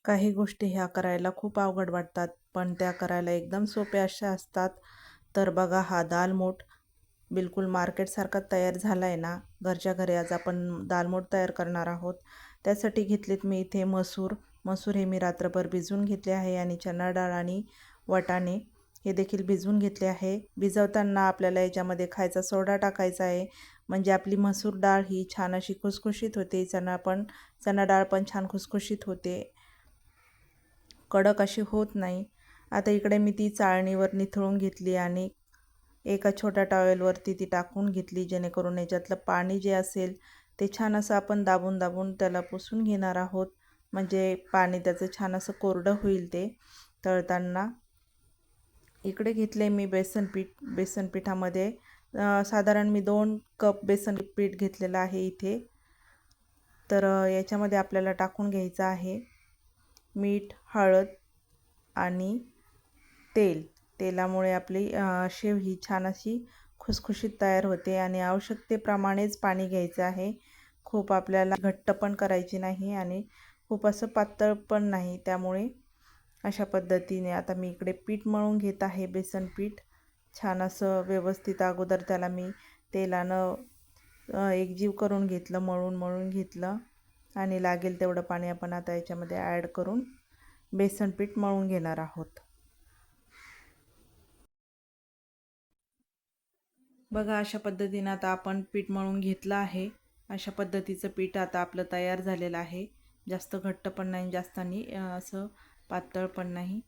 काही गोष्टी ह्या करायला खूप अवघड वाटतात, पण त्या करायला एकदम सोप्या अशा असतात. तर बघा, हा दालमोठ बिलकुल मार्केटसारखा तयार झाला आहे ना. घरच्या घरी आज आपण दालमोठ तयार करणार आहोत. त्यासाठी घेतलेत मी इथे मसूर. मसूर हे मी रात्रभर भिजवून घेतले आहे आणि चणा डाळ आणि वाटाणे हे देखील भिजवून घेतले आहे. भिजवताना आपल्याला याच्यामध्ये खायचा सोडा टाकायचा आहे, म्हणजे आपली मसूर डाळ ही छान अशी खुसखुशीत होते. चणा डाळ पण छान खुसखुशीत होते, कडक अशी होत नाही. आता इकडे मी ती चाळणीवर निथळून घेतली आणि एका छोट्या टॉवेलवरती ती टाकून घेतली, जेणेकरून याच्यातलं पाणी जे असेल ते छान असं आपण दाबून दाबून त्याला पुसून घेणार आहोत, म्हणजे पाणी त्याचं छान असं कोरडं होईल ते तळताना. इकडे घेतले मी बेसन पीठ. बेसन पिठामध्ये साधारण मी 2 कप बेसन पीठ घेतलेलं आहे इथे. तर याच्यामध्ये आपल्याला टाकून घ्यायचं आहे मीठ, हळद आणि तेल. तेलामुळे आपली शेव ही छान अशी खुसखुशीत तयार होते आणि आवश्यकतेप्रमाणेच पाणी घ्यायचं आहे. खूप आपल्याला घट्ट पण करायची नाही आणि खूप असं पातळ पण नाही. त्यामुळे अशा पद्धतीने आता मी इकडे पीठ मळून घेत आहे, बेसन पीठ. छान असं व्यवस्थित अगोदर त्याला मी तेलानं एकजीव करून घेतलं, मळून घेतलं आणि लागेल तेवढं पाणी आपण आता याच्यामध्ये ॲड करून बेसन पीठ मळून घेणार आहोत. बघा, अशा पद्धतीने आता आपण पीठ मळून घेतलं आहे. अशा पद्धतीचं पीठ आता आपलं तयार झालेलं आहे. जास्त घट्ट पण नाही, जास्त नाही असं पातळ पण नाही.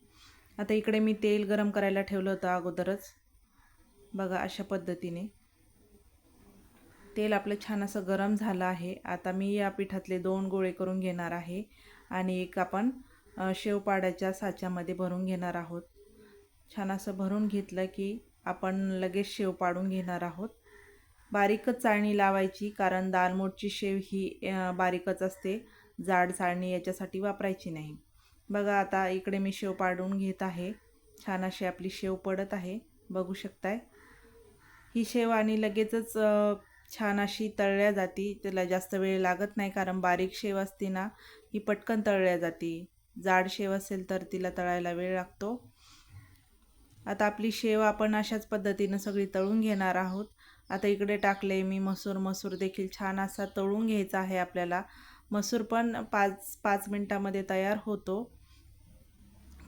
आता इकडे मी तेल गरम करायला ठेवलं होतं अगोदरच. बघा, अशा पद्धतीने तेल आपलं छान असं गरम झालं आहे. आता मी या पिठातले 2 गोळे करून घेणार आहे आणि एक आपण शेवपाड्याच्या साच्यामध्ये भरून घेणार आहोत. छान असं भरून घेतलं की आपण लगेच शेव पाडून घेणार आहोत. बारीकच चाळणी लावायची, कारण दालमोठची शेव ही बारीकच असते, जाड चाळणी याच्यासाठी वापरायची नाही. बघा, आता इकडे मी शेव पाडून घेत आहे. छान अशी आपली शेव पडत आहे, बघू शकताय. ही शेव आणि लगेचच छान अशी तळल्या जाती. त्याला जास्त वेळ लागत नाही, कारण बारीक शेव असते ना, ही पटकन तळल्या जाते. जाड शेव असेल तर तिला तळायला वेळ लागतो. आता आपली शेव आपण अशाच पद्धतीनं सगळी तळून घेणार आहोत. आता इकडे टाकले मी मसूर. मसूर देखील छान असा तळून घ्यायचा आहे आपल्याला. मसूर पण 5 मिनटामध्ये तयार होतो.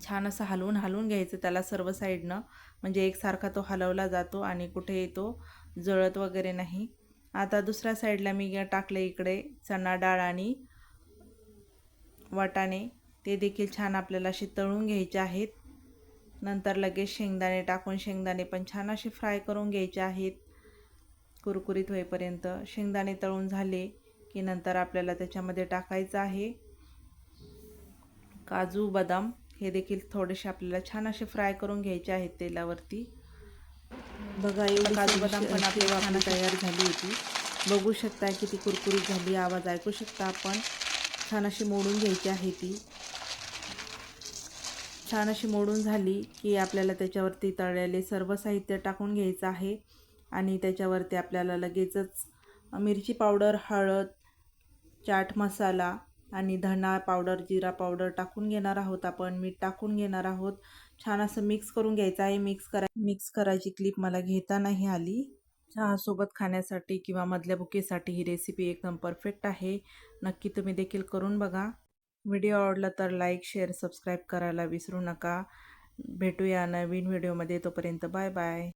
छान असं हलवून घ्यायचं त्याला सर्व साईडनं, म्हणजे एकसारखा तो हलवला जातो आणि कुठेही तो जळत वगैरे नाही. आता दुसऱ्या साईडला मी टाकले इकडे चणा डाळ आणि वाटाणे. ते देखील छान आपल्याला असे तळून घ्यायचे आहेत. नंतर लगेच शेंगदाणे टाकून शेंगदाणे पण छान असे फ्राय करून घ्यायचे आहेत, कुरकुरीत होईपर्यंत. शेंगदाणे तळून झाले की नंतर आपल्याला त्याच्यामध्ये टाकायचं आहे काजू, बदाम. हे देखील थोडेसे आपल्याला छान असे फ्राय करून घ्यायचे आहेत तेलावरती. बघा, एवढी काजू बदाम पण आपली छान तयार झाली होती. बघू शकता किती कुरकुरीत झाली, आवाज ऐकू शकता आपण. छान अशी मोडून घ्यायची आहे ती. छान अशी मोडून झाली की आपल्याला त्याच्यावरती तळलेले सर्व साहित्य टाकून घ्यायचं आहे आणि त्याच्यावरती आपल्याला लगेचच मिरची पावडर, हळद, चाट मसाला आणि धना पावडर, जिरा पावडर टाकून घेणार आहोत आपण. मीठ टाकून घेणार आहोत. छान असं मिक्स करून घ्यायचं आहे. मिक्स करायची क्लिप मला घेता नाही आली. चहासोबत खाण्यासाठी किंवा मधल्या भुकेसाठी ही रेसिपी एकदम परफेक्ट आहे. नक्की तुम्ही देखील करून बघा. व्हिडिओ आवडला तर लाईक, शेअर, सबस्क्राईब करायला विसरू नका. भेटूया नवीन व्हिडिओमध्ये. तोपर्यंत बाय बाय.